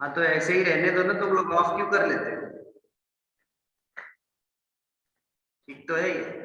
हाँ तो ऐसे ही रहने दो ना, तुम लोग ऑफ क्यों कर लेते हो? ठीक तो है ये।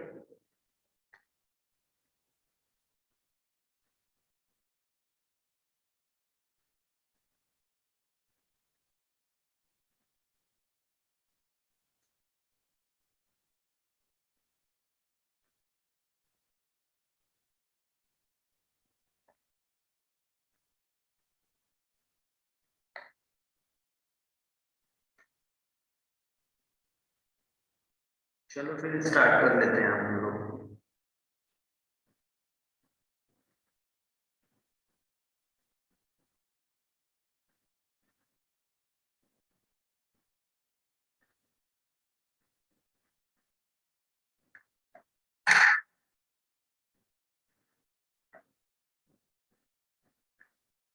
चलो फिर स्टार्ट कर लेते हैं हम लोग।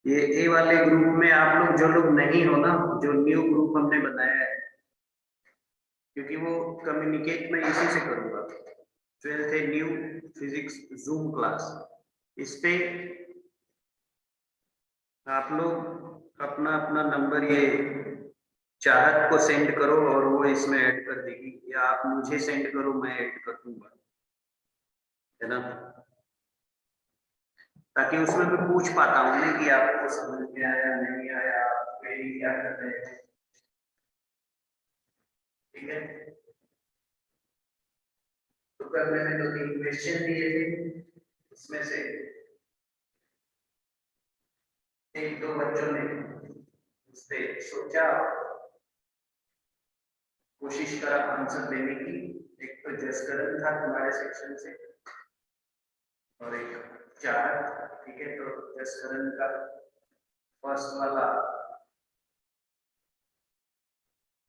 ये ए वाले ग्रुप में आप लोग जो लोग नहीं हो ना, जो न्यू ग्रुप हमने बनाया है, क्योंकि वो कम्युनिकेट मैं इसी से करूंगा। 12th है न्यू फिजिक्स जूम क्लास। इस पे आप लोग अपना अपना नंबर ये चाहत को सेंड करो और वो इसमें ऐड कर देगी, या आप मुझे सेंड करो, मैं ऐड कर दूंगा, है ना? ताकि उसमें मैं पूछ पाता हूँ ना कि आपको समझ में आया नहीं आया, आप क्वेरी क्या कर रहे हैं। ठीक है, तो कल मैंने 2-3 क्वेश्चन दिए थे, उसमें से एक दो बच्चों ने उस पे सोचा, कोशिश करा आंसर देने की। एक तो जसकरण था तुम्हारे सेक्शन से और एक चाहत। ठीक है, तो जसकरण का फर्स्ट वाला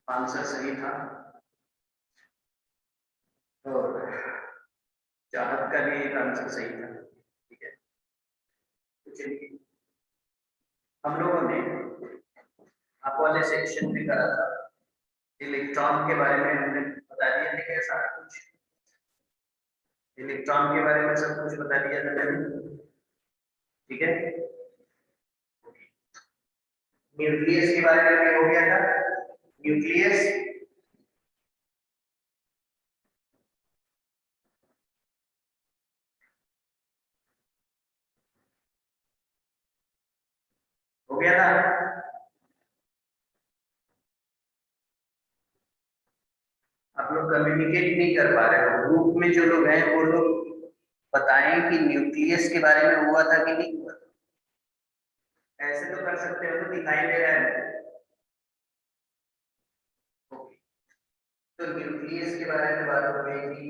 आंसर सही था और चाहत का भी एक आंसर सही था। ठीक है, तो चलिए, हम लोगों ने आप वाले सेक्शन में करा था, इलेक्ट्रॉन के बारे में हमने बता दिया था क्या सारा कुछ। इलेक्ट्रॉन के बारे में सब कुछ बता दिया था मैंने। ठीक है, न्यूक्लियस के बारे में भी हो गया था। न्यूक्लियस हो गया था। आप लोग कम्युनिकेट नहीं कर पा रहे हो, ग्रुप में जो लोग हैं वो लोग बताएं कि न्यूक्लियस के बारे में हुआ था कि नहीं हुआ था। ऐसे तो कर सकते हो, तो दिखाई दे रहा है। ओके, तो न्यूक्लियस के बारे में बात हो गई थी,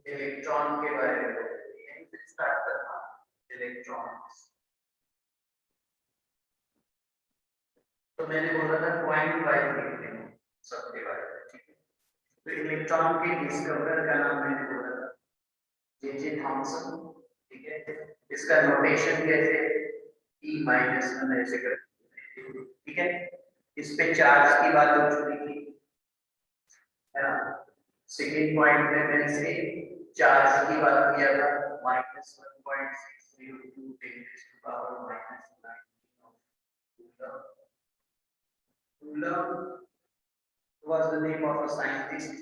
इलेक्ट्रॉन के बारे में हो गई थी, यहीं से स्टार्ट करना। इलेक्ट्रॉन्स तो मैंने बोला था पॉइंट वाइज लिखते हैं सबके बारे में। ठीक है, तो इलेक्ट्रॉन के डिस्कवरर का नाम मैंने बोला था जे थॉमसन। ठीक है, इसका नोटेशन कैसे, E-1 ऐसे करके। ठीक है, इस पे चार्ज की बात हो चुकी थी, है ना? सेकेंड पॉइंट में मैंने से चार्ज की बात किया था, -1.602 10⁻⁹ Coulomb was the name of a scientist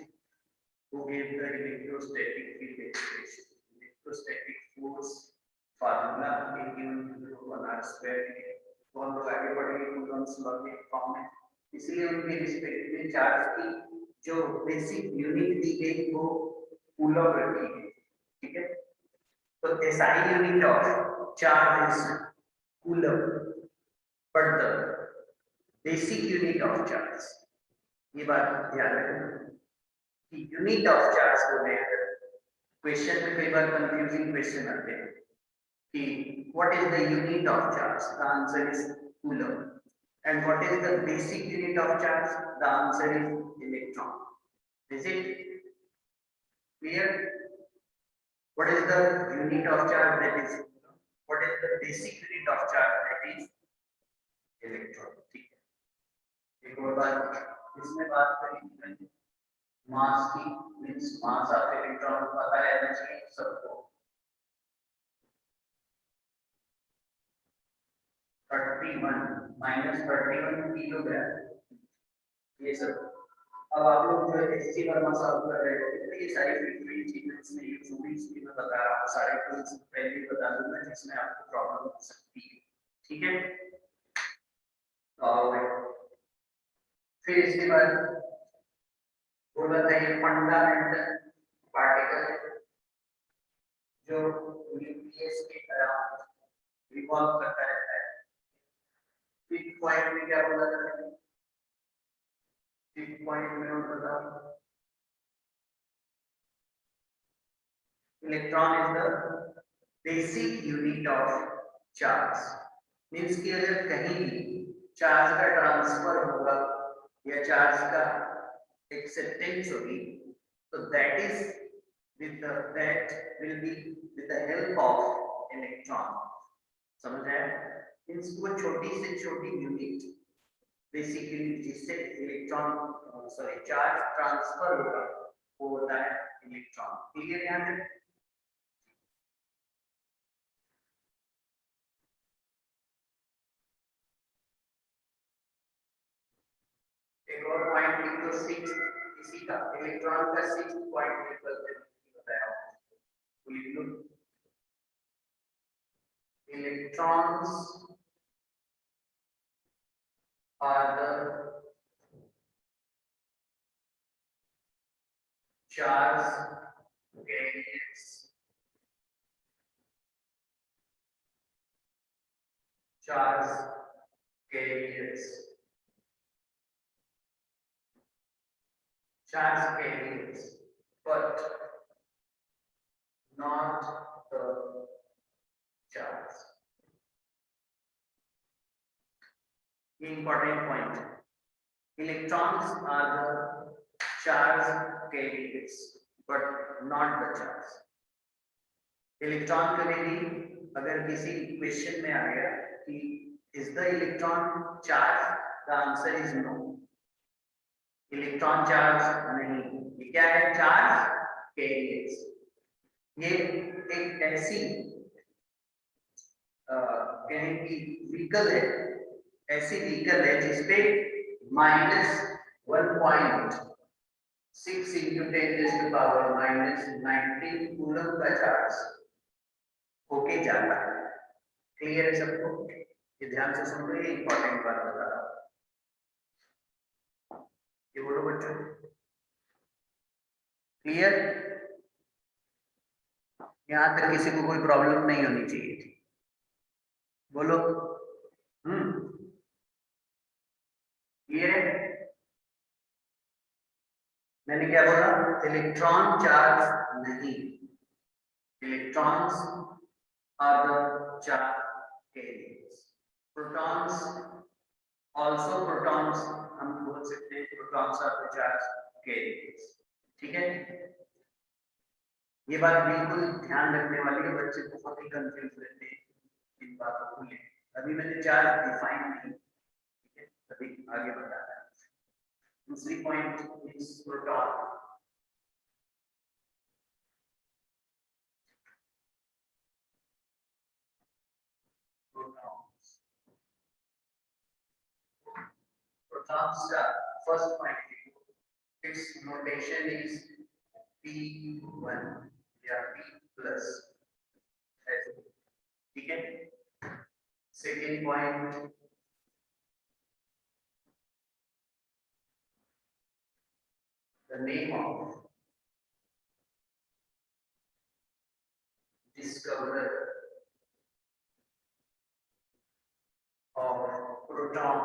who gave the electrostatic field expression. Electrostatic force formula A given to 1r square। तो हम लोग आगे पढ़ेंगे कूलम्ब्स लॉ के फॉर्म में। इसलिए उनके रिस्पेक्ट में चार्ज की जो बेसिक यूनिट दी गई वो कूलम्ब रखी गई। ठीक है, तो SI unit of charge is coulomb, but the basic unit of charge, ये बात ध्यान रखना कि यूनिट ऑफ चार्ज को लेकर क्वेश्चन में कई बार कंफ्यूजिंग क्वेश्चन आते हैं कि what is the unit of charge, the answer is coulomb, and what is the basic unit of charge, the answer is electron. Is it clear? What is the unit of charge, that is coulomb, what is the basic unit of charge, that is electron. ठीक है, एक और बात इसमें बात करेंगे मास की, means mass of electron पता रहना चाहिए सबको। 31 -31 किलोग्राम। ये सब अब आप लोग जो एस सी वर्मा सॉल्व कर रहे हो तो ये सारी फिफ्टी चीजें इसमें यूज होंगी, इसलिए मैं बता रहा हूँ सारे टूल्स पहले ही बता दूंगा जिसमें आपको प्रॉब्लम हो सकती है। ठीक है, फिर इसके बाद बोला था ये फंडामेंटल पार्टिकल जो न्यूक्लियस के अराउंड रिवॉल्व करता रहता है। फिफ्थ पॉइंट में क्या बोला था? फिफ्थ पॉइंट में नोट बताओ, electron is the basic unit of charge. Means कि अगर कहीं भी चार्ज का ट्रांसफर होगा या चार्ज का एक्सेप्टेंस होगी तो that is that will be with the help of electron। समझ आया? मीन्स वो छोटी से छोटी यूनिट बेसिकली जिससे इलेक्ट्रॉन सॉरी चार्ज ट्रांसफर होगा वो होता है इलेक्ट्रॉन। क्लियर यहाँ तक? एक और पॉइंट लिख दो, सिक्स इसी का इलेक्ट्रॉन का सिक्स पॉइंट बताया तो लिख लो, electrons are the charge carriers, charge carriers, charge carriers, but not the charge। Important point, electrons are the charge carriers but not the charge। Electron कभी भी अगर किसी क्वेश्चन में आ गया कि is the electron charge, the answer is no. Electron charge नहीं, ये क्या है? Charge carriers. ये एक ऐसी कहें कि व्हीकल है, ऐसी व्हीकल है जिसपे -1.6 into 10⁻⁻19 कूलम का चार्ज होके जाता है। क्लियर है सबको? ये ध्यान से सुन लो, ये इंपॉर्टेंट बात बता रहा हूं। ये बोलो बच्चों, क्लियर? यहां तक किसी को कोई प्रॉब्लम नहीं होनी चाहिए थी, बोलो। क्लियर है? मैंने क्या बोला? इलेक्ट्रॉन चार्ज नहीं, electrons are the charge carriers. Protons also, protons हम बोल सकते हैं protons are the charge carriers. ठीक है, ये बात बिल्कुल ध्यान रखने वाली है, बच्चे बहुत ही कंफ्यूज रहते हैं इन बातों को लेकर। अभी मैंने चार्ज डिफाइन नहीं, ठीक है, अभी आगे बताना है। दूसरी पॉइंट इज प्रोटॉन। Protons का first point, its notation is P1 या P plus, ठीक है। Second point, the name of discoverer of proton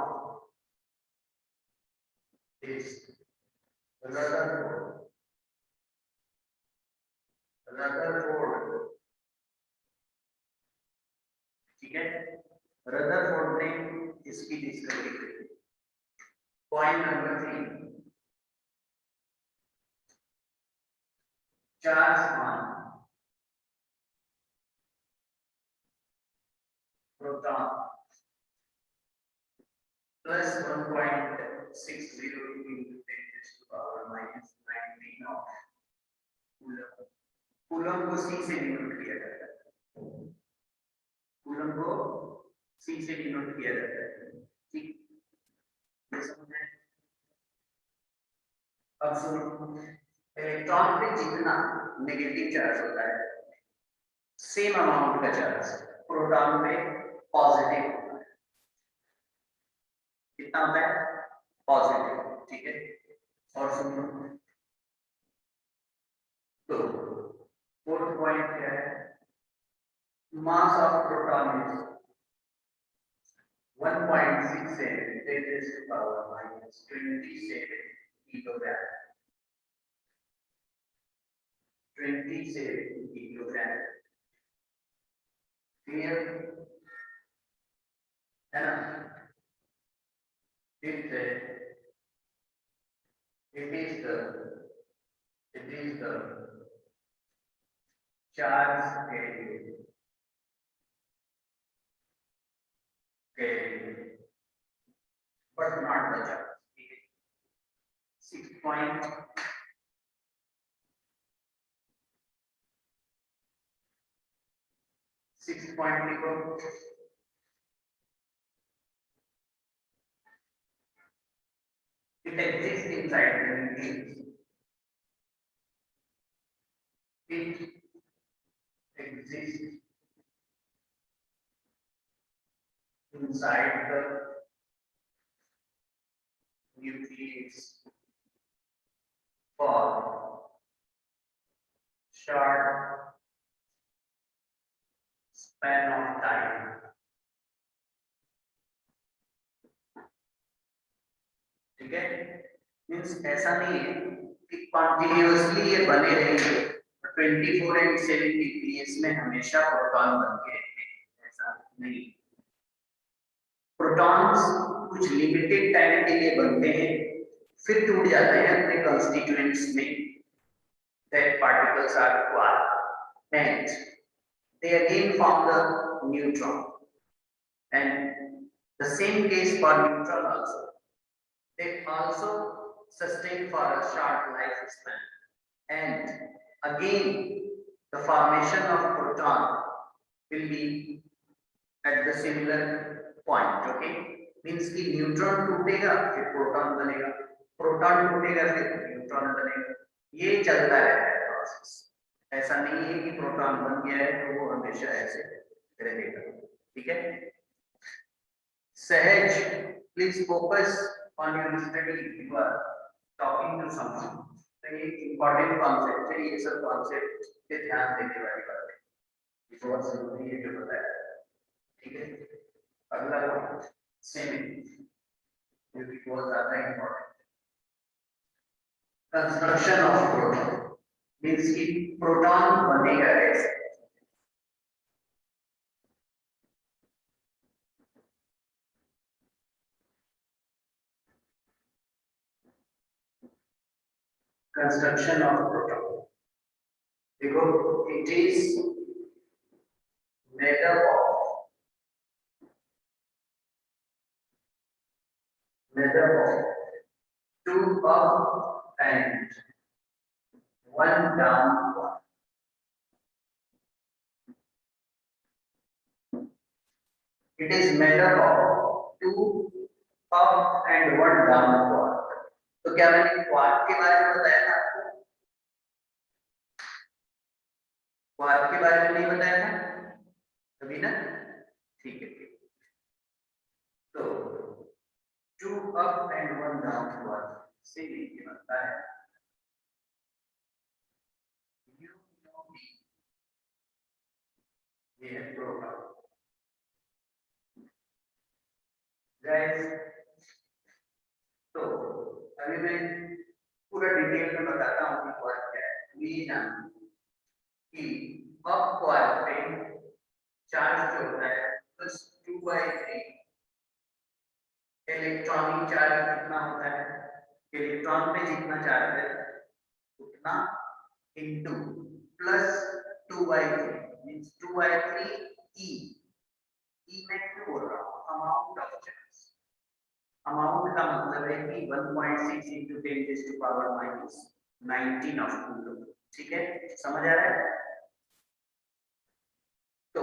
is Rutherford। ठीक है, रदरफोर्ड ने इसकी डिस्कवरी करी। Point number 3, charge on proton plus 1.60 into 10⁻⁻19 of coulomb. Coulomb को सी से डिनोट किया जाता है, कूलम को सी से डिनोट किया जाता है। अब सुनो, इलेक्ट्रॉन पे जितना नेगेटिव चार्ज होता है सेम अमाउंट का चार्ज प्रोटॉन पे पॉजिटिव होता है। कितना होता है? पॉजिटिव। ठीक है, और सुनो तो फोर्थ पॉइंट क्या है? Mass of proton is 1.67 10 raised to power minus 27 kilogram. 27 kilogram. Clear? है ना? It is the charge carried, but not the charge. 6 point 6 point लिखो। It exists inside the nucleus. It exists inside the nucleus for short span of time. ठीक है, means ऐसा नहीं है कि continuously ये बने रहेंगे 24 एंड 7 न्यूक्लियस में हमेशा प्रोटॉन बन के रहेंगे, ऐसा नहीं। प्रोटॉन्स कुछ लिमिटेड टाइम के लिए बनते हैं, फिर टूट जाते हैं अपने कंस्टिट्यूएंट्स में, that particles are required and they again form the neutron, and the same case for neutron also. They also sustain for a short lifespan, and again the formation of proton will be at the similar point. Okay, means कि neutron टूटेगा फिर proton बनेगा, proton टूटेगा फिर neutron बनेगा, ये चलता रहता है प्रोसेस। ऐसा नहीं है कि प्रोटॉन बन गया है तो वो हमेशा ऐसे रहेगा। ठीक है, Sahaj please focus on your study, you are talking to someone. तो ये इंपॉर्टेंट कॉन्सेप्ट है, ये सब कॉन्सेप्ट पे ध्यान देने वाली बात है, ये बहुत जरूरी है जो बताया। ठीक है, अगला पॉइंट सेम जो कि बहुत ज्यादा important, construction of proton, means कि प्रोटॉन बनेगा कैसे। कंस्ट्रक्शन ऑफ प्रोटॉन, देखो it is made up of two up and one down one. It is made up of two up and one down quad. तो क्या मैंने quad के बारे में बताया था आपको? क्वाड के बारे में नहीं बताया था कभी ना? ठीक है, तो two up and one down quad से ये बनता है ये है प्रोटॉन। गाइस तो अभी मैं पूरा डिटेल में बताता हूँ कि क्वाड क्या है। ये जान कि अप क्वाड पे चार्ज जो होता है बस 2/3 इलेक्ट्रॉनिक चार्ज कितना होता है, इलेक्ट्रॉन पे जितना चार्ज है उतना इनटू प्लस 2/3 मींस 2/3 ई। ई मैं क्यों बोल रहा हूँ? अमाउंट ऑफ चार्ज, अमाउंट का मतलब है कि 1.6 into 10 raised to power minus 19 of coulomb. ठीक है, समझ आ रहा है? तो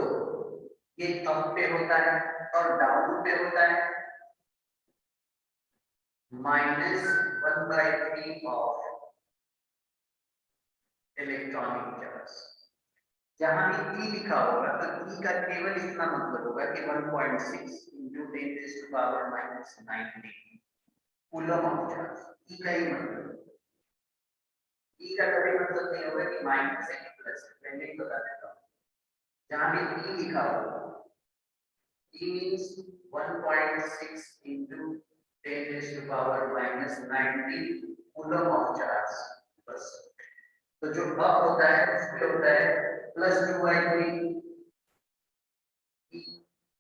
ये अप पे होता है और डाउन पे होता है -1/3 of इलेक्ट्रॉनिक चार्ज। जहां भी E लिखा होगा तो E का केवल इतना मतलब होगा कि 1.6 into 10⁻⁻19 coulomb of charge. E का ही मतलब, E का कभी मतलब नहीं होगा कि माइनस है कि प्लस है, पहले ही बता देता हूँ। जहां भी E लिखा होगा, E means 1.6 into 10⁻⁻19 coulomb of charge बस। तो जो अप होता है उसमें होता है +2/3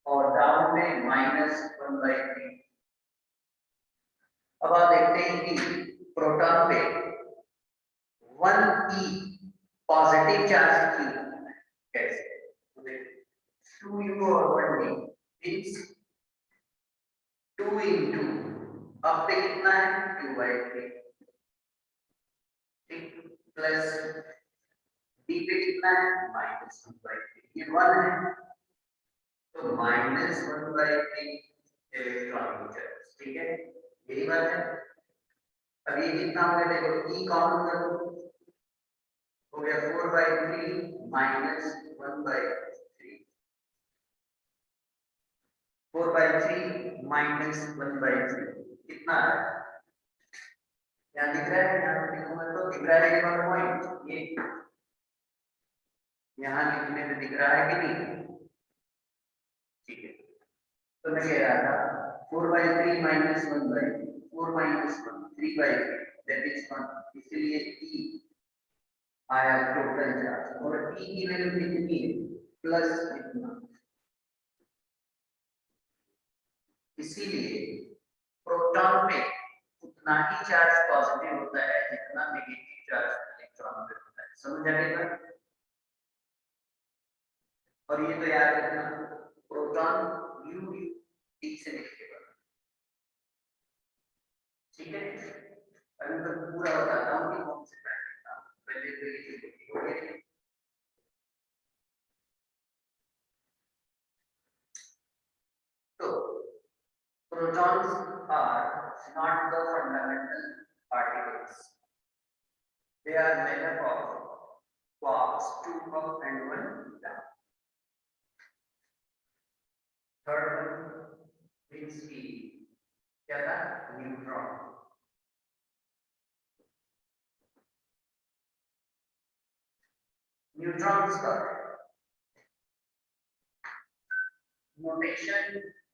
और डाउन में -1/3। अब आप देखते हैं कि प्रोटॉन पे 1 E पॉजिटिव चार्ज की कैसे, तो देखिए 2U और 1D मींस 2 into अब पे कितना है 2/3, ठीक, प्लस D पे कितना है -1/3, ये 1 है तो -1/3 इलेक्ट्रॉनिक चार्ज, ठीक है, यही बात है। अब ये कितना हो गया देखो, E कॉमन कर दो, हो गया 4/3 -1/3, 4/3 -1/3 कितना है, यहाँ दिख रहा है, यहाँ पे लिखूंगा तो दिख रहा है ये वाला पॉइंट, ये यहाँ लिखने में दिख रहा है कि नहीं, ठीक है। तो मैं कह रहा था 4/3 -1/3, 4 -1 3/3 दैट इज 1, इसलिए E आया टोटल चार्ज, और E की वैल्यू कितनी है प्लस इतना, इसीलिए प्रोटॉन में उतना ही चार्ज पॉजिटिव होता है जितना नेगेटिव चार्ज इलेक्ट्रॉन पे होता है, समझ आएगा। और ये तो याद रखना, प्रोटॉन यू डी से लिख के बना, ठीक है। अभी मैं पूरा बताता हूँ कि कौन से पैटर्न, पहले तो ये हो गया। तो protons are not the fundamental particles, they are made up of quarks, 2 up and 1 down. Third one means कि क्या था, न्यूट्रॉन। न्यूट्रॉन्स का नोटेशन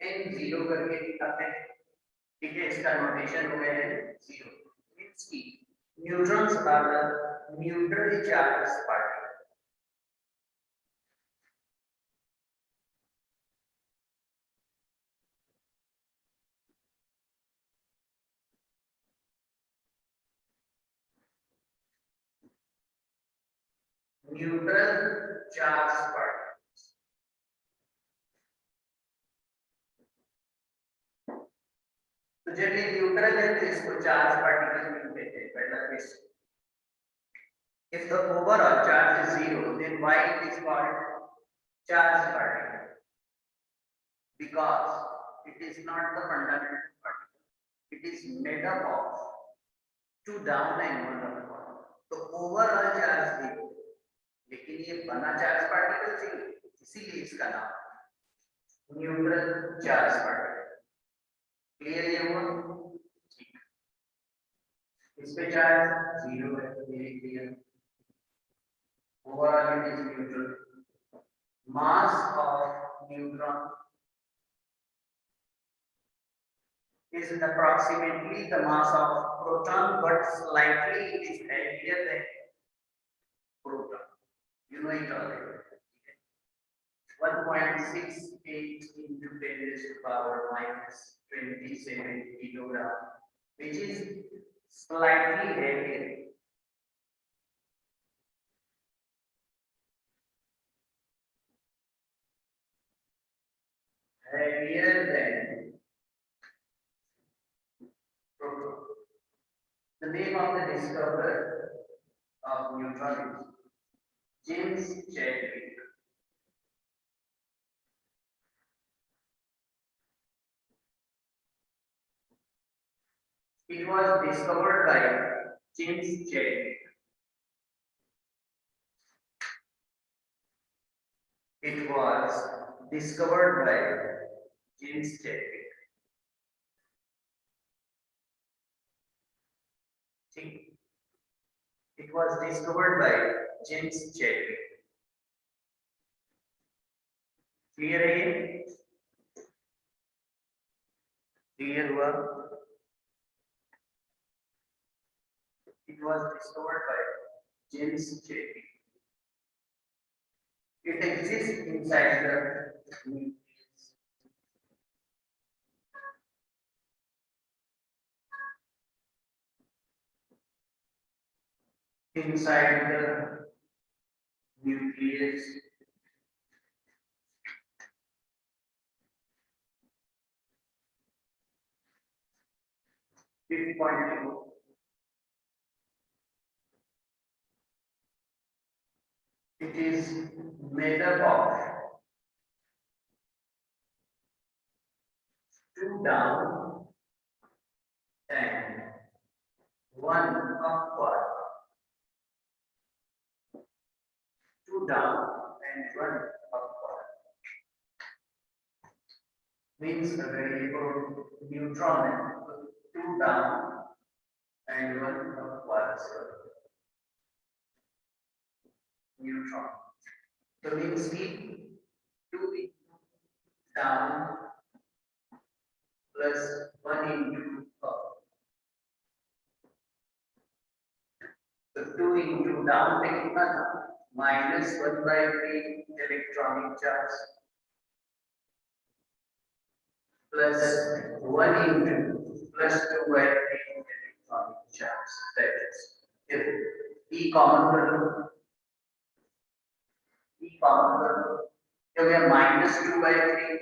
n0 करके दिखाते हैं, ठीक है, इसका नोटेशन हो गया है 0, मींस कि neutrons are the neutrally charged particle. Neutral charge particles, तो जब ये न्यूट्रल है तो इसको चार्ज पार्टिकल नहीं कहते हैं, पहला question. If the overall charge is 0, then why it is called charged particle? Because it is not the fundamental particle. It is made up of 2 down and 1 up. तो overall charge देखो, लेकिन ये बना charge particle से, इसीलिए इसका नाम neutral charge particle. Clear ये हुआ, इस पे चार्ज 0 है, ये clear. Overall it is neutral. Mass of neutron is approximately the mass of proton, but slightly it is heavier than proton. You know it already. 1.68 into 10⁻⁻27 kilogram, which is slightly heavier. Heavier than proton. The name of the discoverer of neutron is James Chadwick. It was discovered by James Chadwick. It was discovered by James Chadwick. It was discovered by James Chadwick. Clear है ये? Clear हुआ? It was discovered by James Chadwick. It exists inside the nucleus. Inside the nucleus. Fifth point. It is made up of two down and one upward. Two down and one upward. Means a variable neutron, two down and one upward. Neutron. So means की two down plus one into up. So 2 into down पे कितना था? Minus 1/3 electronic charge plus 1 into plus 2/3 electronic charge. That is, if E common कर लो, E common कर लो, तो क्या minus 2/3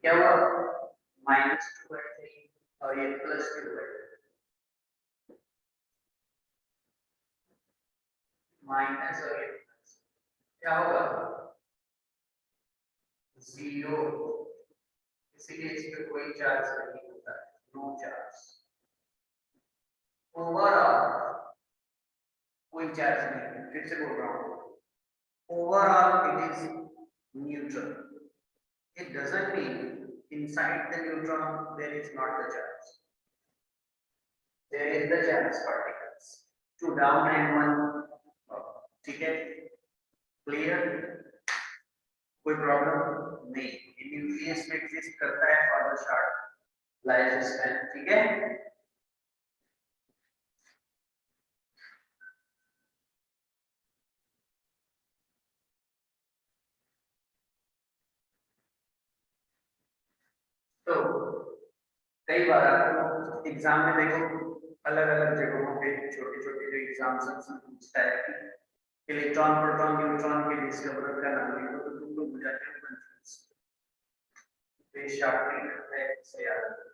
क्या हुआ? Minus 2/3 और ये plus 2/3 माइनस और ये प्लस क्या होगा? 0, इसीलिए इस पे कोई चार्ज नहीं होता है, नो चार्ज। ओवरऑल कोई चार्ज नहीं, फिर से बोल रहा हूँ, overall it is neutral. It doesn't mean inside the neutron there is not the charge, there is the charge particles, two down and one up. ठीक है, क्लियर? कोई प्रॉब्लम नहीं, न्यूक्लियस में एग्जिस्ट करता है for the short life span. ठीक है, तो कई बार आपको एग्जाम में देखो अलग अलग जगहों पे छोटे छोटे जो एग्जाम्स पूछता है कि इलेक्ट्रॉन प्रोटॉन न्यूट्रॉन के डिस्कवरर का नाम लिखो, तो तुम लोग हो जाते हो कंफ्यूज। तो शॉर्ट ट्रिक है, इसे याद रखो।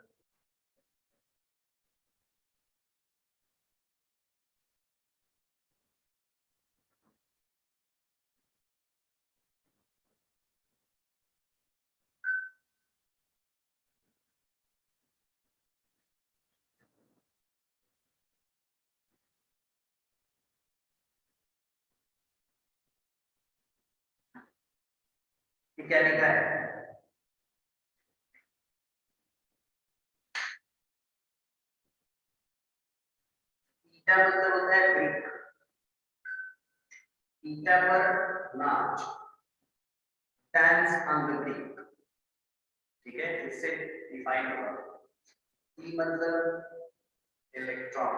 ये क्या लिखा है? ईटा मतलब होता है ब्रिक, ईटा पर नाच, डांस ऑन द ब्रिक। ठीक है, इससे डिफाइन होगा। ई मतलब इलेक्ट्रॉन,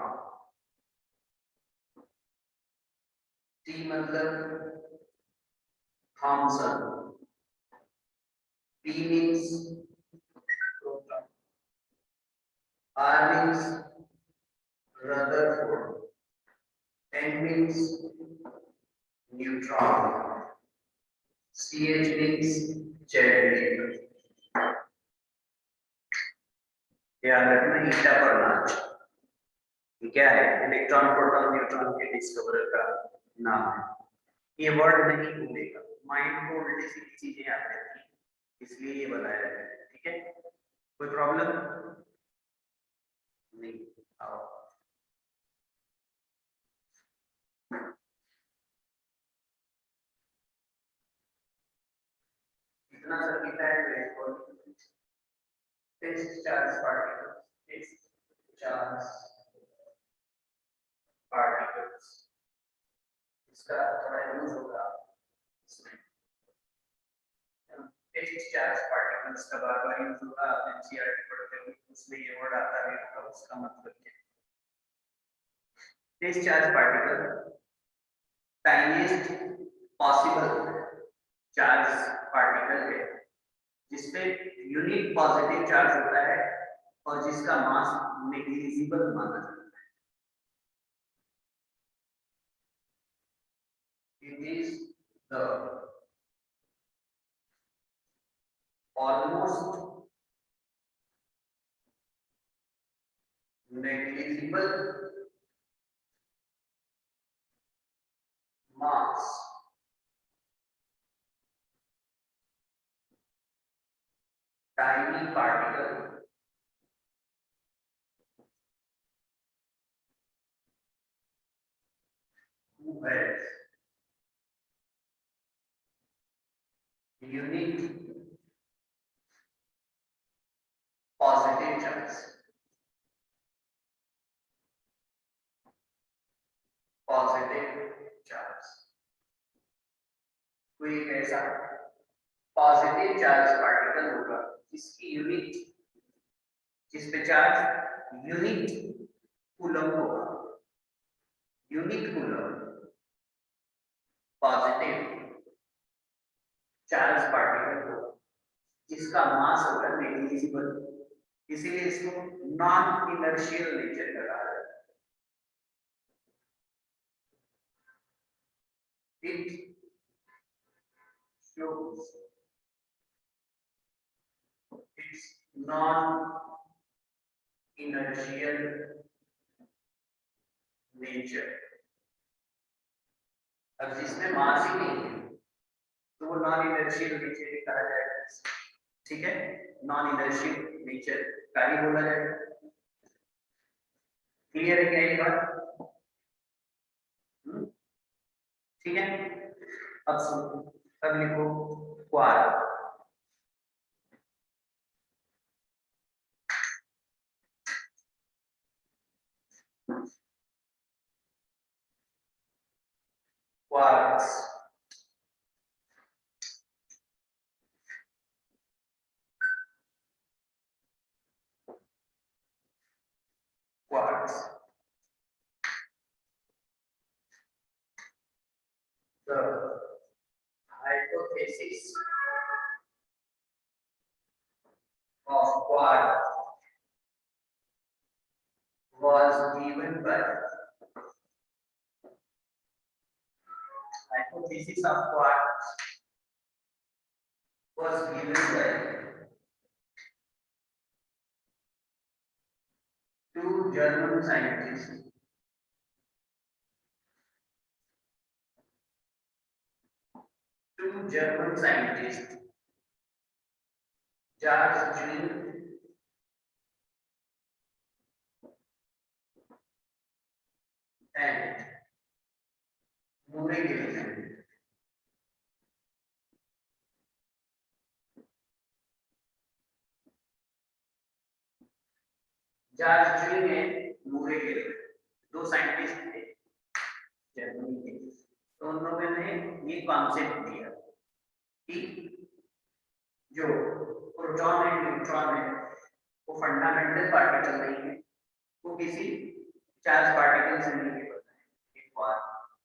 टी मतलब Thompson, P means proton, R means Rutherford, N means neutron, CH means Chadwick। याद रखना ईटा पर नाच, ये क्या है? इलेक्ट्रॉन प्रोटॉन न्यूट्रॉन के डिस्कवरर का नाम है। ये वर्ड नहीं भूलेगा, माइंड को उल्टी सीधी चीजें याद रहती हैं, इसलिए ये बनाया जाता है। ठीक है, कोई प्रॉब्लम नहीं? आओ, कितना सर्किट है टेस्ट चार्ज पार्टिकल्स इसका थोड़ा यूज होगा इसमें टेस्ट चार्ज पार्टिकल्स का बार बार यूज होगा आप एनसीईआरटी पढ़ते हो उसमें ये वर्ड आता है होगा उसका मतलब क्या है test charge particle tiniest possible charge particle है जिसपे यूनिट पॉजिटिव चार्ज होता है और जिसका मास नेग्लिजिबल माना जाता है it is the almost negligible mass tiny particle who has unique positive charge कोई एक ऐसा पॉजिटिव चार्ज पार्टिकल होगा जिसकी यूनिट जिस पे चार्ज यूनिट कूलम होगा unit coulomb positive charge particle होगा जिसका मास होगा नेग्लिजिबल इसीलिए इसको नॉन इनर्शियल नेचर का कहा जाता है it shows its non-inertial nature अब जिसमें मास ही नहीं है तो वो नॉन इनर्शियल नेचर ही कहा जाएगा ठीक है नॉन इनर्शियल नेचर का ही बोला जाएगा क्लियर है क्या ये बात ठीक है अब सुनो अब लिखो quark quarks quarks the hypothesis of quark was given by hypothesis of quark was given by two German scientists Charles Juin and Murray Gilligan Charles Juin and Moore Gilligan दो साइंटिस्ट थे जर्मनी के तो उन लोगों ने ये कॉन्सेप्ट दिया कि जो प्रोटॉन एंड न्यूट्रॉन है वो फंडामेंटल पार्टिकल नहीं है वो किसी चार्ज पार्टिकल से नहीं बनता है एक बार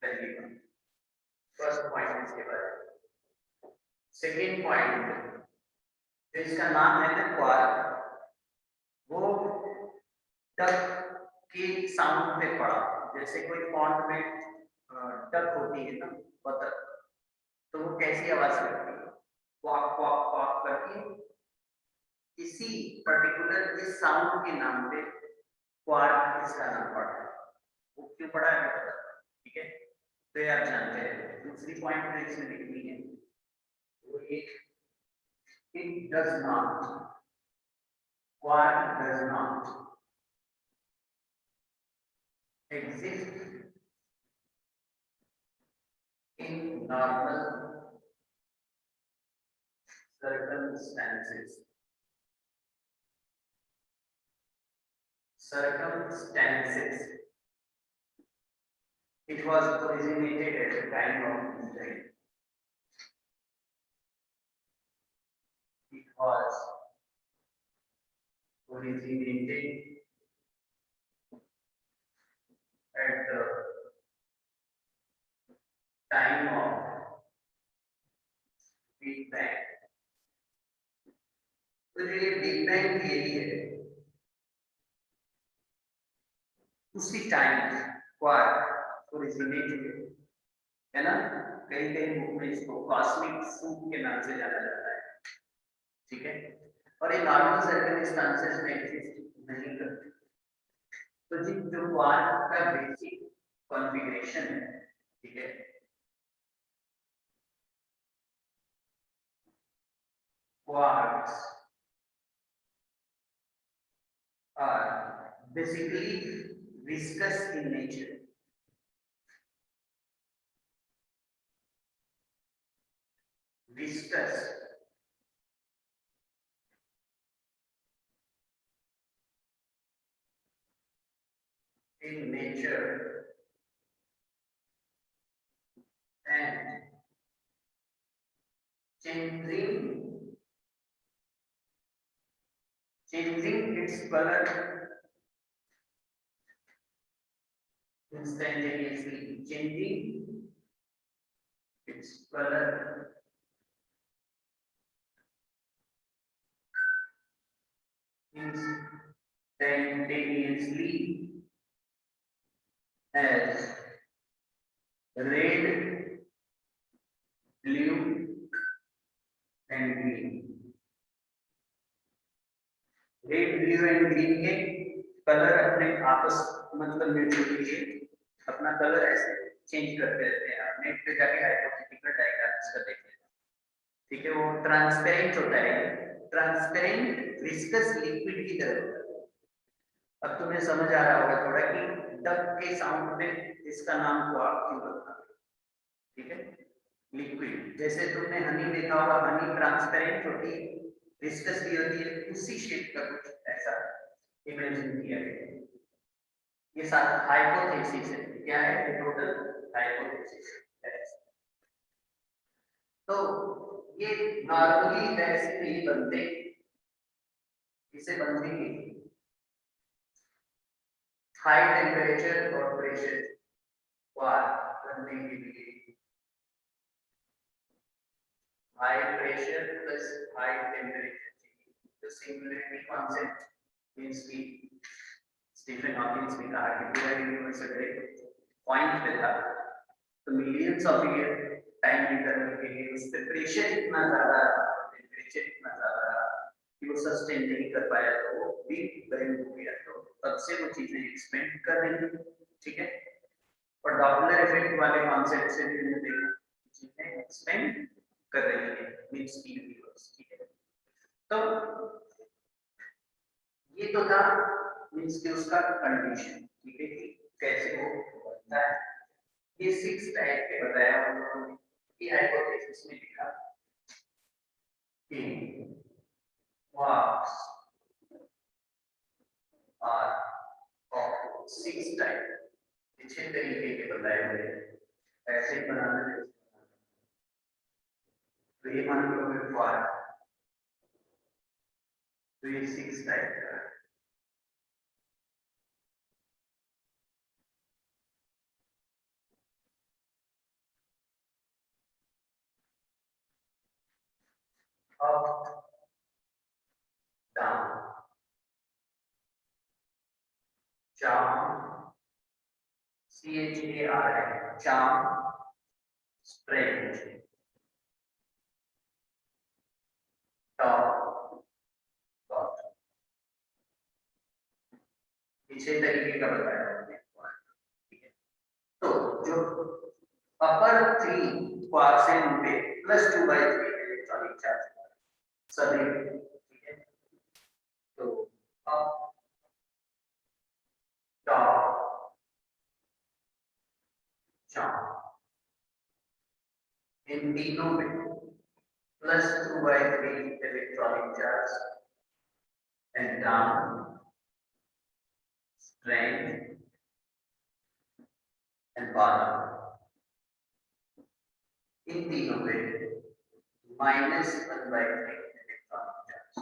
पहली बात फर्स्ट पॉइंट इसके बारे में सेकंड पॉइंट जिसका नाम है ना क्वार्क वो टक के साउंड पे पड़ा जैसे कोई फॉन्ट में टक होती है ना बतख तो वो कैसी आवाज करती है क्वाक क्वाक क्वाक करके इसी पर्टिकुलर इस साउंड के नाम पे क्वार्क इसका नाम पड़ा है वो क्यों पड़ा है पता ठीक है तो ये आप जानते हैं दूसरी पॉइंट जो इसमें लिखनी है वो एक it does not quark does not exist in normal circumstances. Circumstances. It was originated at the time of Israel. It was originated at the time of Big Bang. तो जो ये बिग बैंग थियरी है उसी time quark originate हुए, है ना। कई कई बुक में इसको कॉस्मिक सूप के नाम से जाना जाता है, ठीक है। और ये नॉर्मल सर्कमस्टांसेस में एग्जिस्ट नहीं करते। तो जो क्वार्क का बेसिक कॉन्फ़िगरेशन है, ठीक है, quarks are basically viscous in nature. Viscous in nature and changing its color instantaneously, changing its color instantaneously as red, blue and green. Red blue and green के colour अपने आपस मतलब mutually अपना colour ऐसे change करते रहते हैं। आप नेट पे जाके हाइपोथेटिकल डायग्राम्स का देख लेना, ठीक है। वो ट्रांसपेरेंट होता है, ट्रांसपेरेंट विस्कस लिक्विड की तरह होता है। अब तुम्हें समझ आ रहा होगा थोड़ा कि डक के साउंड में इसका नाम क्वार्क क्यों रखा, ठीक है। लिक्विड जैसे तुमने हनी देखा होगा, हनी ट्रांसपेरेंट होती है, विस्कस भी होती है, उसी शेप का कुछ ऐसा इमेजिन किया गया। ये सारा हाइपोथेसिस है, क्या है ये टोटल हाइपोथेसिस है। तो ये नॉर्मली वैसे नहीं बनते, इसे बनते ही हाई टेम्परेचर और प्रेशर क्वार्क बनने के लिए high pressure plus high temperature. The singularity concept means कि स्टीफन हॉकिंस ने कहा कि पूरा यूनिवर्स एक पॉइंट पे था, तो मिलियंस ऑफ ईयर टाइम निकलने के लिए उस पे प्रेशर इतना ज्यादा, टेम्परेचर इतना ज्यादा कि वो सस्टेन नहीं कर पाया, तो वो बिग बैंग हो गया। तो तब से वो चीजें एक्सपेंड कर रही हैं, ठीक है। और डॉपलर इफेक्ट वाले कॉन्सेप्ट से भी हमने देखा चीजें एक्सपेंड कर रही है मींस की यूनिवर्स, ठीक है। तो ये तो था मींस कि उसका कंडीशन, ठीक है, कि कैसे वो बनता है। ये 6 टाइप के बताया उन्होंने कि हाइपोथेसिस में लिखा कि quarks are of 6 टाइप, 6 तरीके के बताए हुए ऐसे बनाना। तो ये मान लो कि क्वार्क, तो ये 6 टाइप का है। Up, down, charm, CHARM, charm, spread, top, dot। ये 6 तरीके का बताया हमने, ठीक है। तो जो अपर 3 क्वार्क्स हैं उनपे +2/3 इलेक्ट्रॉनिक चार्ज सभी, ठीक है। तो अप, टॉप, चार्म, इन तीनों में plus 2 by 3 electronic charge and down strength and bottom इन तीनों पे -1/3 इलेक्ट्रॉनिक चार्ज।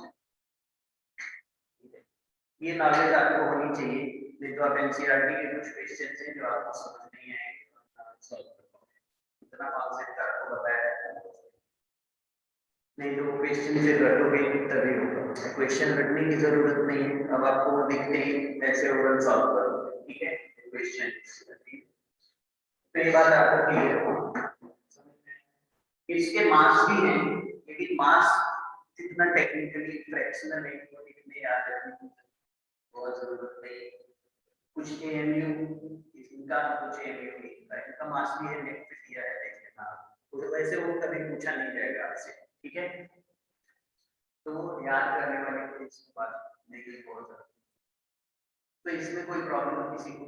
ये नॉलेज आपको होनी चाहिए, नहीं तो आप एनसीईआरटी के कुछ क्वेश्चन हैं जो आपको समझ नहीं आएंगे सॉल्व कर पाओगे। इतना कॉन्सेप्ट आपको बताया नहीं तो क्वेश्चन से रटोगे तभी होगा। क्वेश्चन रटने की जरूरत नहीं है, अब आपको वो दिखते ही ऐसे ओरल सॉल्व करो, ठीक है। क्वेश्चन तो ये बात आपको क्लियर हो। इसके मार्क्स भी हैं, लेकिन मार्क्स जितना टेक्निकली फ्रैक्शनल है वो लिखने याद रखने की बहुत जरूरत नहीं। कुछ एएमयू इनका, कुछ एएमयू इनका मार्क्स भी है, नेट पे दिया है, देख लेना। तो वैसे वो कभी पूछा नहीं जाएगा आपसे, ठीक है। तो याद करने वाली कोई बात नहीं बहुत ज्यादा, तो इसमें कोई प्रॉब्लम किसी को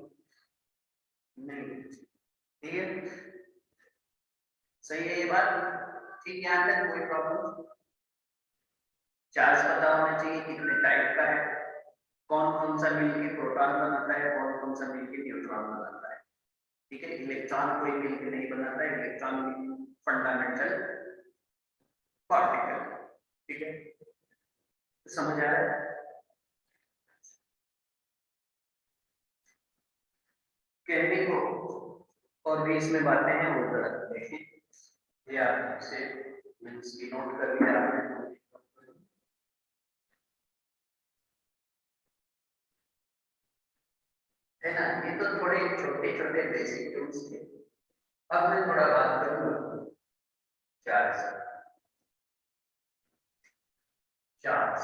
नहीं, ठीक है। सही है ये बात, ठीक। यहाँ तक कोई प्रॉब्लम। चार्ज पता होना चाहिए कितने टाइप का है, कौन कौन सा मिलके प्रोटॉन बनाता है, कौन कौन सा मिलके न्यूट्रॉन बनाता है, ठीक है। इलेक्ट्रॉन कोई मिलके नहीं बनाता है, इलेक्ट्रॉन फंडामेंटल पार्टिकल, ठीक है। तो समझ आ रहा है। कहने को और भी इसमें बातें हैं, वो जरा देखें। ये आपसे नोट कर लिया आपने, है ना। ये तो थोड़े छोटे छोटे बेसिक टूल्स थे। अब मैं थोड़ा बात करूंगा चार्ज चार्ज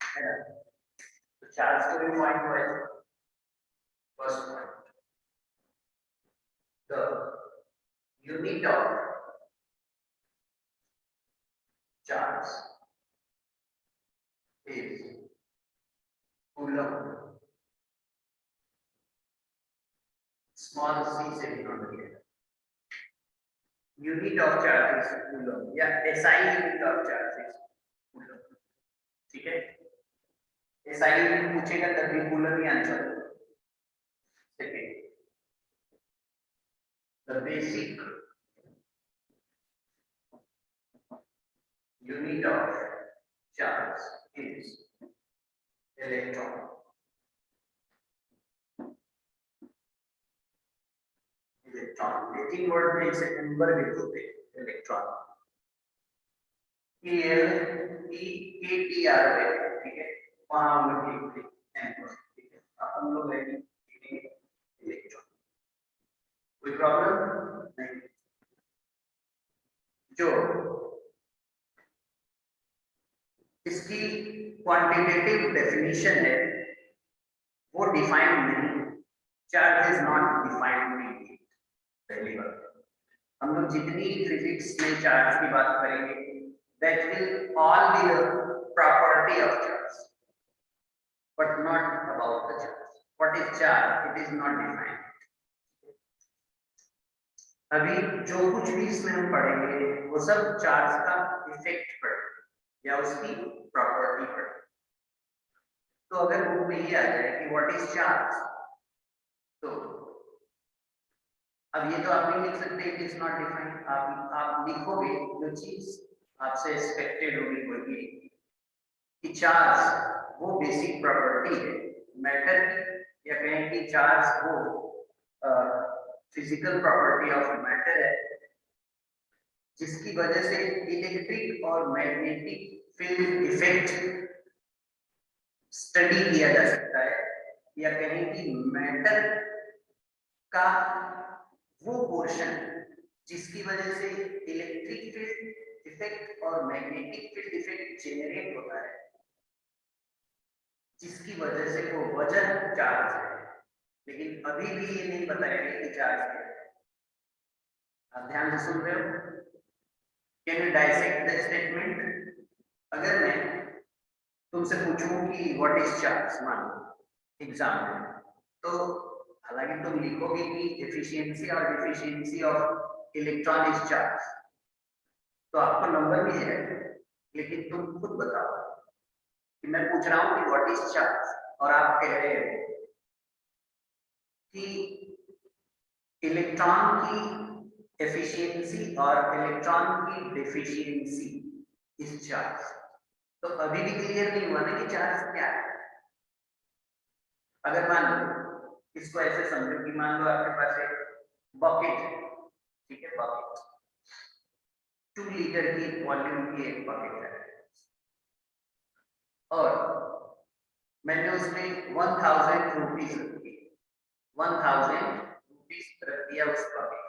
है ना। तो चार्ज को भी point wise, first point, the unit of charge is coulomb, small C से डिनोट किया। Unit of charge is coulomb या SI unit of charge is coulomb, ठीक है। एसआई यूनिट पूछेगा तभी कूलम ही answer. Second, the basic unit of charge is electron. Electron. लेकिन word में इसे नंबर भी बोलते हैं, इलेक्ट्रॉन। EL ठीक है। वहाँ हम लोग लिखते हैं, ठीक है। अब हम लोग लिखेंगे इलेक्ट्रॉन। कोई प्रॉब्लम नहीं। जो इसकी क्वांटिटेटिव डेफिनेशन है वो डिफाइंड नहीं, चार्ज इज नॉट डिफाइंड। पहली बात, हम लोग जितनी फिजिक्स में चार्ज की बात करेंगे that will all be the property of charge but not about the charge. What is charge, it is not defined. अभी जो कुछ भी इसमें हम पढ़ेंगे वो सब चार्ज का इफेक्ट पढ़ेंगे या उसकी प्रॉपर्टी पढ़ेंगे। तो अगर बुक में ये आ जाए कि व्हाट इज चार्ज, तो अब ये तो आप नहीं लिख सकते इट इज नॉट डिफाइंड। आप लिखोगे जो चीज आपसे एक्सपेक्टेड होगी वही कि चार्ज वो बेसिक प्रॉपर्टी है मैटर की, या कहें कि चार्ज वो फिजिकल प्रॉपर्टी ऑफ मैटर है जिसकी वजह से इलेक्ट्रिक और मैग्नेटिक फील्ड इफेक्ट स्टडी किया जा सकता है, या कहें कि मैटर का वो पोर्शन जिसकी वजह से इलेक्ट्रिक फील्ड इफेक्ट और मैग्नेटिक फील्ड इफेक्ट जेनरेट होता है, जिसकी वजह से वो वजन चार्ज है। लेकिन अभी भी ये नहीं बताया गया कि चार्ज क्या है। आप ध्यान से सुन रहे हो? Can you dissect the statement? अगर मैं तुमसे पूछूं कि व्हाट इज चार्ज, मान लो एग्जाम में, तो हालांकि तुम लिखोगे कि एफिशिएंसी और deficiency of electron is charge, तो आपको नंबर मिल जाएगा, लेकिन तुम खुद बताओ कि मैं पूछ रहा हूँ कि व्हाट इज चार्ज, और आप कह रहे हो कि इलेक्ट्रॉन की एफिशिएंसी और इलेक्ट्रॉन की डिफिशिएंसी इज चार्ज। तो अभी भी क्लियर नहीं हुआ ना कि चार्ज क्या है। अगर मान लो इसको ऐसे समझो कि मान लो आपके पास एक बकेट है, ठीक है, बकेट 2 लीटर की वॉल्यूम की एक बकेट है, और मैंने उसमें 1000 रुपीज रख दी, 1000 रुपीज रख दिया उस बकेट,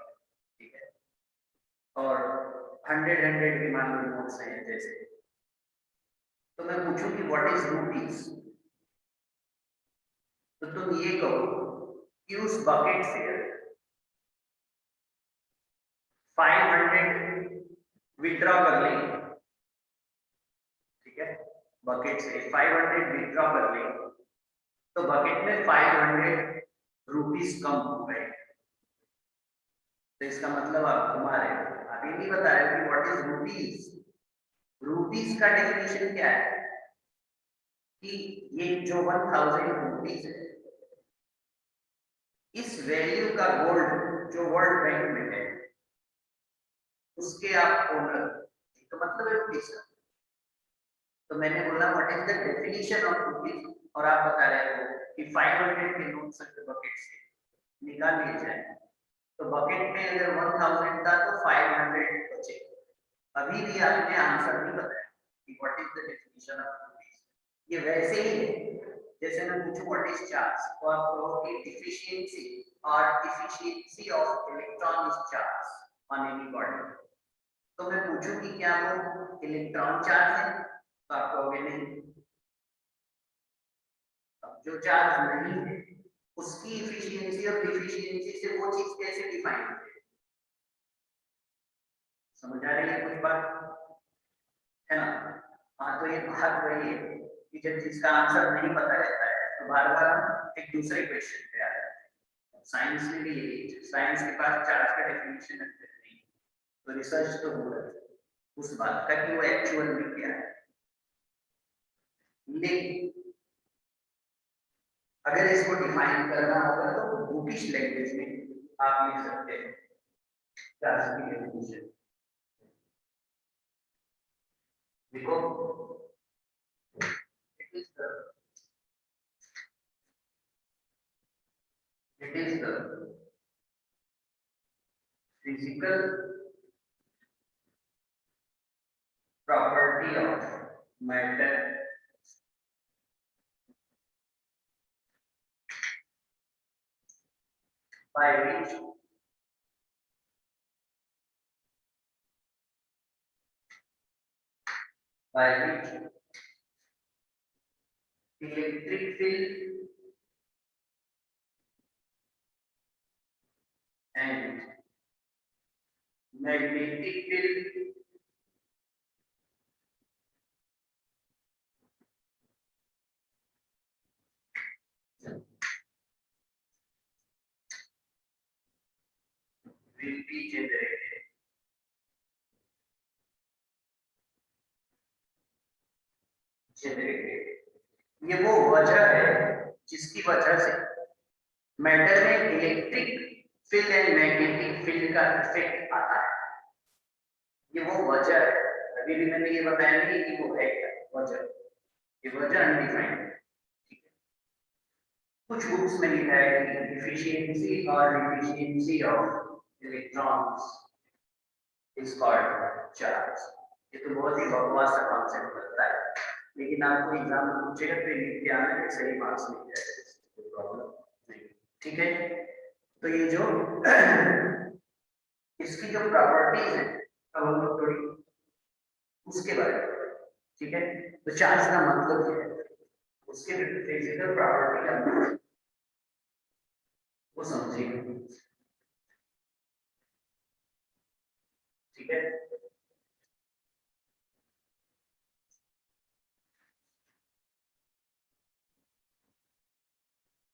ठीक है, और 100 के मान लो नोट्स हैं जैसे, तो मैं पूछूं कि व्हाट इज रुपीज, तो तुम ये कहो कि उस बकेट से 500 विड्रॉ कर लेंगे, ठीक है, बकेट से 500 विड्रॉ कर लेंगे, तो बकेट में 500 रुपीज कम हो गए। तो इसका मतलब आप घुमा रहे हो, आप ये नहीं बता रहे हो कि व्हाट इज रुपीज। रुपीज का डेफिनेशन क्या है कि ये जो 1000 रुपीज है, इस वैल्यू का गोल्ड जो वर्ल्ड बैंक में है उसके आप ओनर, तो मतलब है रुपीज का। तो मैंने बोला what is the definition of rupees, और आप बता रहे हो कि 500 के नोट्स बकेट से निकाल लिए जाए, तो बकेट में अगर 1000 था तो 500 बचे। अभी भी आपने आंसर नहीं बताया कि what is the definition of rupees. ये वैसे ही है जैसे मैं पूछूं व्हाट इज चार्ज, तो आप कहो कि डिफिशिएंसी और efficiency of electron is charge on any body. तो मैं पूछूं कि क्या वो इलेक्ट्रॉन चार्ज है, तो आप कहोगे नहीं। अब जो चार्ज नहीं है उसकी इफिशियंसी और डिफिशियंसी से वो चीज कैसे डिफाइन होती है, समझ आ रही है कुछ बात, है ना। हाँ, तो ये बात वही है कि जब जिसका आंसर नहीं पता रहता है तो बार बार हम एक दूसरे क्वेश्चन पे आ जाते हैं। साइंस में भी यही, साइंस के पास चार्ज का डेफिनेशन नहीं, तो रिसर्च तो हो रहा है उस बात का कि वो एक्चुअल में क्या है। लेकिन अगर इसको डिफाइन करना होगा तो बुकिश लैंग्वेज में आप लिख सकते हैं चार्ज की डेफिनेशन। देखो, it is the physical property of matter by which electric field and magnetic field will be generated। ये वो वजह है जिसकी वजह से मैटर में electric field and magnetic field का इफेक्ट आता है। ये वो वजह है, अभी भी मैंने ये बताया नहीं कि वो है क्या वजह, ये वजह अनडिफाइंड है। कुछ बुक्स में लिखा है कि एफिशिएंसी और deficiency of electrons is called charge. ये तो बहुत ही बकवास सा कॉन्सेप्ट लगता है, लेकिन आपको एग्जाम में पूछेगा तो लिख के आना है, सही मार्क्स मिल जाएगा, कोई प्रॉब्लम नहीं, ठीक है। तो ये जो इसकी जो प्रॉपर्टीज है अब हम लोग थोड़ी उसके बारे में, ठीक है। तो चार्ज का मतलब क्या है, उसके फिजिकल प्रॉपर्टी का मतलब वो समझिए, ठीक है।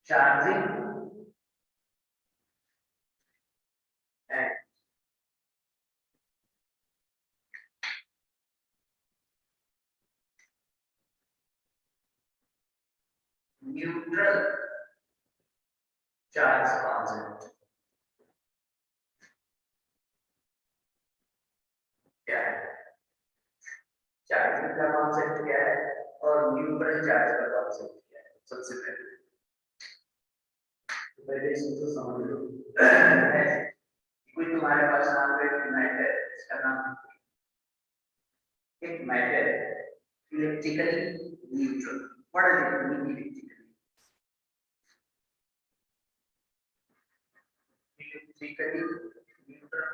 चार्जिंग न्यूट्रल चार्ज कॉन्सेप्ट क्या है, चार्जिंग का कॉन्सेप्ट क्या है और न्यूट्रल चार्ज का कॉन्सेप्ट क्या है। सबसे पहले इसको समझ लो। कोई तुम्हारे पास मान लो एक मैटर, इसका नाम एक matter electrically neutral. What is it mean electrically neutral?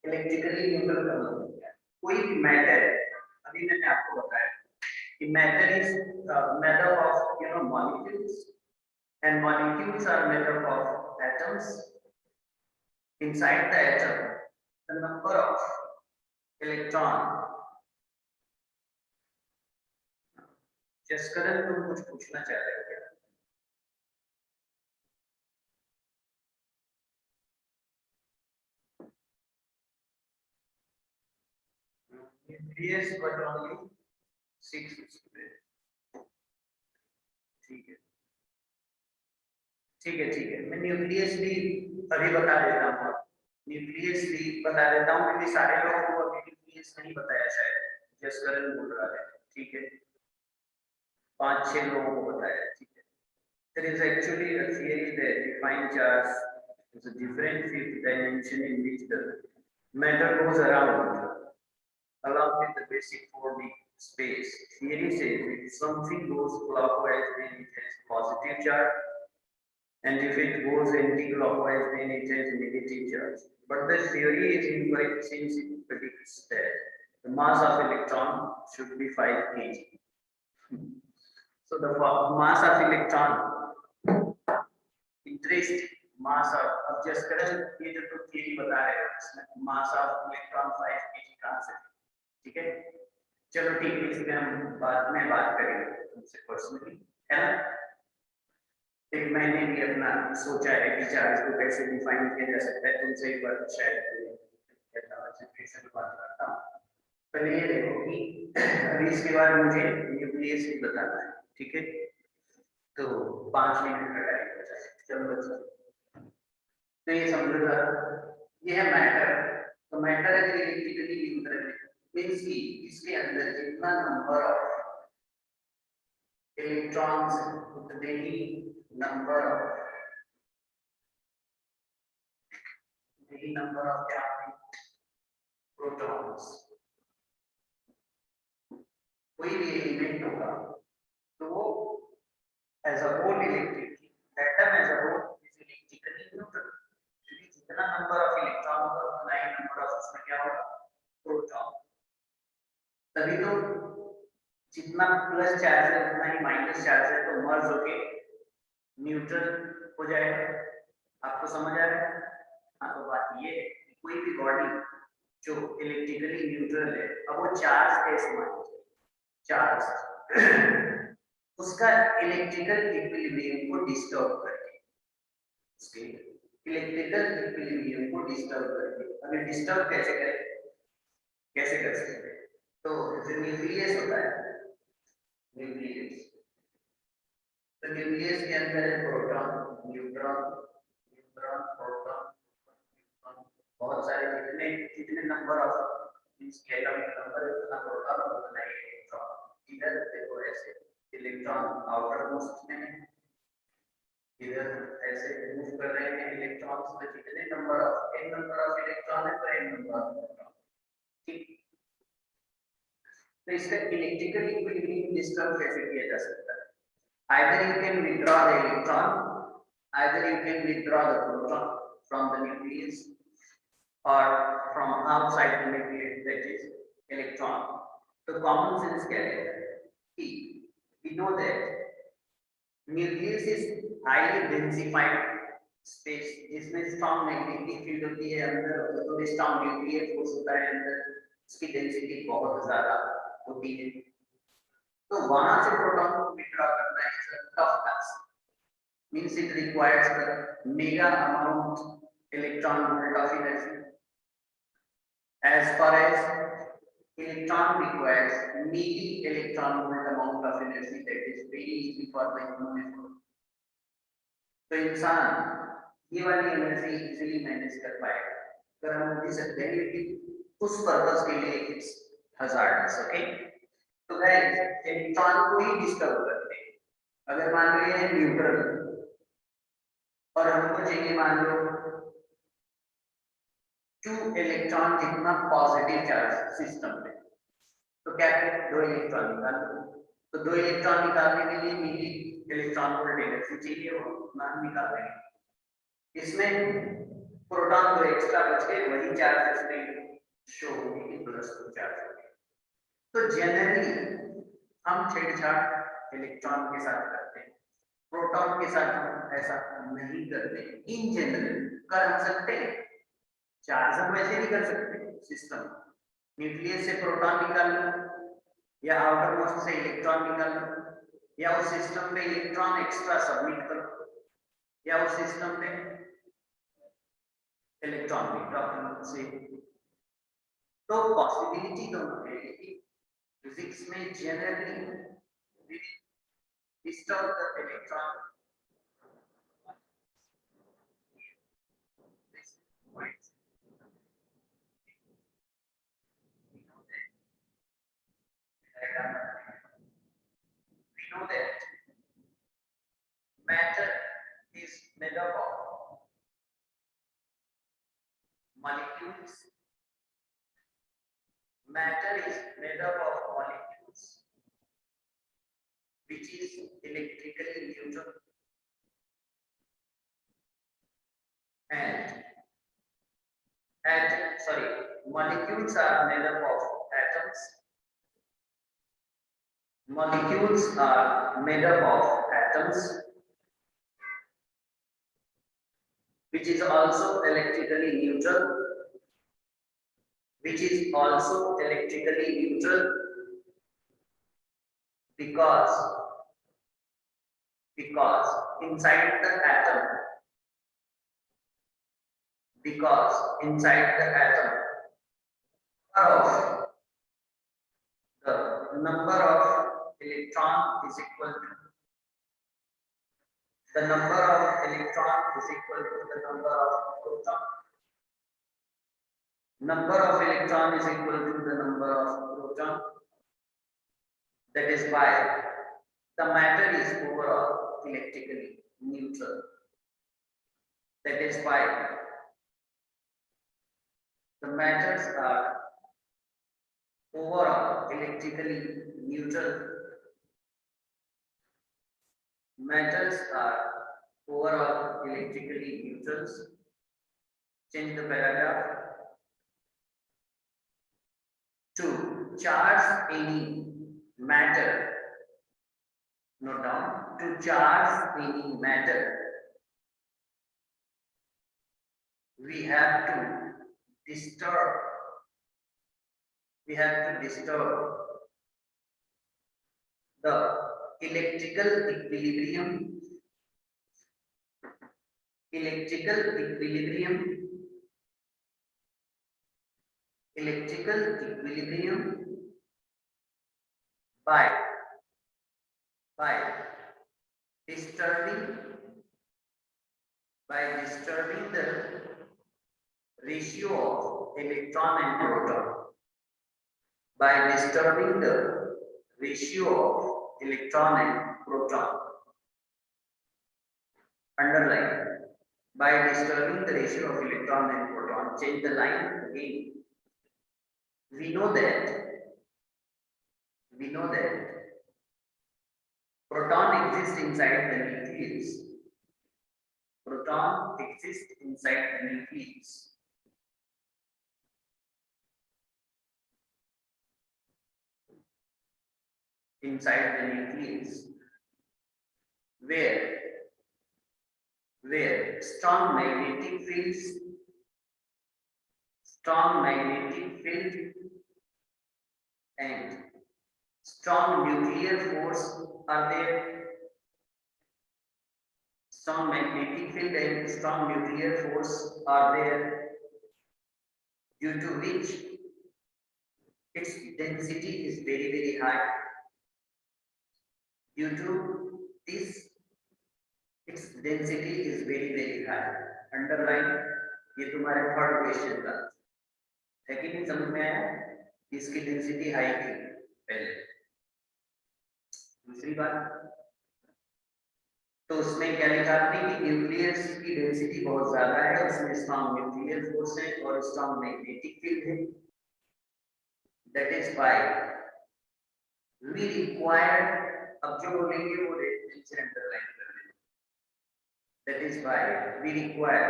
Electrically neutral का मतलब क्या है? कोई भी मैटर, अभी मैंने आपको बताया कि matter is made up of molecules, and molecules are made up of atoms. Inside the atom, the number of electron. Jaskaran तुम कुछ पूछना चाह रहे हो क्या? Nucleus but only 6 students. ठीक है ठीक है ठीक है, मैं न्यूक्लियस भी अभी बता देता हूँ। न्यूक्लियस भी बता देता हूँ क्योंकि सारे लोगों को अभी न्यूक्लियस नहीं बताया शायद, जसकरण बोल रहा है। ठीक है, 5-6 लोगों को बताया। ठीक है, there is actually a theory that defines charge as a different fifth dimension in which the matter goes around along with the basic 4D space. Theory says if something goes clockwise, then it has positive charge, and if it goes anti-clockwise, then it has negative charge. But the theory is incorrect since it predicts that the mass of electron should be 5 kg. So the mass of electron, interest mass of just current ये जो तुम theory बता रहे हो इसमें mass of electron 5 kg कहाँ से? ठीक है, चलो ठीक है, इसमें हम बाद में बात करेंगे तुमसे पर्सनली, है ना। एक मैंने भी अपना सोचा है कि चार्ज को कैसे डिफाइन किया जा सकता है, तुमसे एक बार शायद सिचुएशन बात करता हूँ। पहले ये देखो कि अभी इसके बाद मुझे न्यूक्लियस भी बताना है। ठीक है, तो 5 मिनट का टाइम बचा है। चलो बच्चों, तो ये समझो जरा, ये है मैटर। तो मैटर अगर इलेक्ट्रिकली न्यूट्रल है मींस कि इसके अंदर जितना नंबर ऑफ इलेक्ट्रॉन्स उतने ही नंबर ऑफ क्या प्रोटॉन्स। कोई भी एलिमेंट होगा तो वो as a whole electric atom as a whole is electrically neutral, क्योंकि जितना नंबर ऑफ इलेक्ट्रॉन होगा उतना ही नंबर ऑफ उसमें क्या होगा प्रोटॉन। तभी तो जितना प्लस चार्ज है उतना ही माइनस चार्ज है, तो मर्ज होके न्यूट्रल हो जाएगा। आपको समझ आ रहा है? हाँ, तो बात ये है कि कोई भी बॉडी जो इलेक्ट्रिकली न्यूट्रल है, अब वो चार्ज कैसे माने, चार्ज उसका इलेक्ट्रिकल इक्विलिब्रियम को डिस्टर्ब करके, उसके इलेक्ट्रिकल इक्विलिब्रियम को डिस्टर्ब करके, अगर डिस्टर्ब कैसे करें, कैसे कर सकते हैं? तो जो न्यूक्लियस होता है, न्यूक्लियस, तो न्यूक्लियस के अंदर है प्रोटॉन, न्यूट्रॉन, न्यूट्रॉन, प्रोटॉन, बहुत सारे जितने जितने नंबर ऑफ इसके एटॉमिक नंबर है उतना प्रोटॉन उतना ही इलेक्ट्रॉन। इधर देखो ऐसे इलेक्ट्रॉन आउटर मोस्ट में है, इधर ऐसे मूव कर रहे हैं इलेक्ट्रॉन्स, तो जितने नंबर ऑफ इलेक्ट्रॉन है तो n नंबर ऑफ प्रोटॉन। ठीक, तो इसका इलेक्ट्रिकल इक्विलिब्रियम डिस्टर्ब कैसे किया जा सकता है? Either you can withdraw the electron, either you can withdraw the proton from the nucleus, or from outside the nucleus, that is electron. So common sense क्या है कि we know that nucleus is highly densified space जिसमें strong magnetic field होती है अंदर, तो strong nuclear force होता है अंदर, उसकी डेंसिटी बहुत ज्यादा होती है, तो वहां से प्रोटॉन को विथड्रॉ करना is a tough task, means it requires the mega amount electron volt of energy. As far as electron requires milli electron volt amount of energy that is very easy for the human effort. तो इंसान ये वाली energy easily manage कर पाएगा। अगर हम बोल सकते हैं कि उस पर्पस के लिए इट्स हजार्डस। ओके, तो गाइस इलेक्ट्रॉन को ही डिस्टर्ब करते हैं। अगर मान लो ये न्यूट्रल और हमको चाहिए मान लो 2 इलेक्ट्रॉन जितना पॉजिटिव चार्ज सिस्टम में, तो क्या करें, 2 इलेक्ट्रॉन निकाल दो। तो 2 इलेक्ट्रॉन निकालने के लिए मिली इलेक्ट्रॉन वोल्ट एनर्जी चाहिए, वो उतना हम निकाल देंगे। इसमें प्रोटॉन 2 एक्स्ट्रा बच गए, वही चार्ज इसमें शो होगी कि +2 चार्ज हो गया। तो जनरली हम छेड़छाड़ इलेक्ट्रॉन के साथ करते हैं, प्रोटॉन के साथ हम ऐसा नहीं करते। इन जनरल कर सकते हैं, चार्ज हम वैसे नहीं कर सकते। सिस्टम न्यूक्लियस से प्रोटॉन निकाल लो या आउटर मोस्ट से इलेक्ट्रॉन निकाल लो, या उस सिस्टम में इलेक्ट्रॉन एक्स्ट्रा सबमिट करो, या उस सिस्टम में इलेक्ट्रॉन विड्रॉ से। तो पॉसिबिलिटी दोनों है कि फिजिक्स में generally disturb the electron we know that matter is made up of molecules. Matter is made up of molecules which is electrically neutral, and molecules are made up of atoms. Molecules are made up of atoms, which is also electrically neutral, because inside the atom of the number of electron is equal to the number of electron is equal to the number of proton. Number of electron is equal to the number of proton. That is why the matter is overall electrically neutral. That is why the matters are overall electrically neutral. Matters are overall electrically neutral. Change the paragraph. To charge any matter, note down, to charge any matter, we have to disturb the electrical equilibrium by disturbing the ratio of electron and proton. By disturbing the ratio of electron and proton. Underline. By disturbing the ratio of electron and proton. Change the line again. We know that proton exists inside the nucleus. Proton exists inside the nucleus. Inside the nucleus, where strong magnetic field and strong nuclear force are there. Strong magnetic field and strong nuclear force are there, due to which its density is very high. Due to this, its density is very high. Underline ये तुम्हारे third question का है कि नहीं, समझ में आया? इसकी डेंसिटी हाई थी पहले। दूसरी बात, तो उसमें क्या लिखा आपने कि न्यूक्लियस की डेंसिटी बहुत ज्यादा है, उसमें स्ट्रॉन्ग न्यूक्लियर फोर्स है और स्ट्रॉन्ग मैग्नेटिक फील्ड है। That is why we require, अब जो बोलेंगे वो रेफरेंस से अंडरलाइन कर लेंगे। That is why we require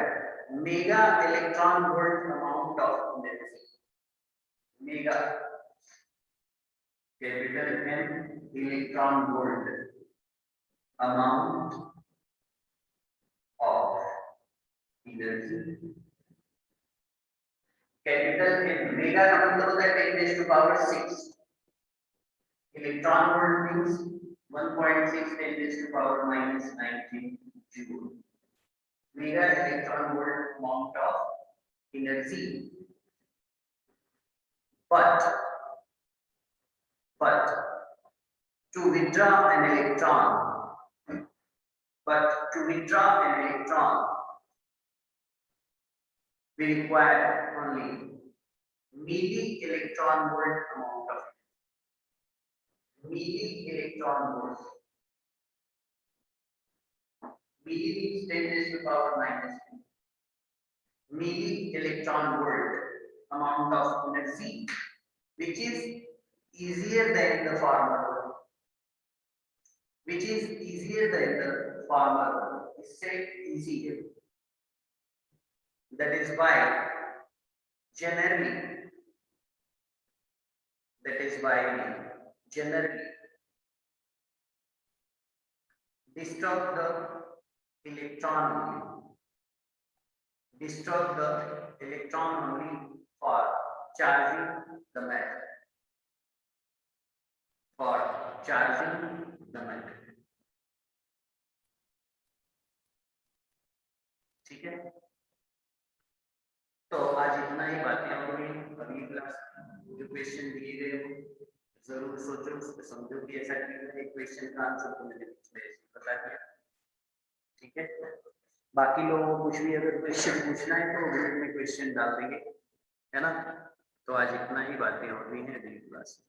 mega electron volt amount of energy. Mega capital M electron volt amount of energy। Capital में मेगा का मतलब होता है 10 raised to power 6, electron volt means 1.6 10 raised to power -19 joule. Mega electron volt amount of energy, but to withdraw an electron, we require only milli electron volt amount of milli electron volt. Milli means 10 raised to power -2. Milli electron volt amount of energy, which is easier than the former one. Which is easier than the former one. It's easier. That is why generally disturb the electron only for charging the metal. ठीक है, तो आज इतना ही बातें होंगी। अगली class जो question दिए गए हो जरूर सोचो, उसको समझो कि ऐसा क्यों है। एक क्वेश्चन का आंसर तो मैंने बता दिया, ठीक है। बाकी लोगों को कुछ भी अगर क्वेश्चन पूछना है तो ग्रुप में क्वेश्चन डाल देंगे, है ना। तो आज इतना ही बातें हो रही हैं अगली क्लास में।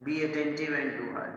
Be attentive and do hard.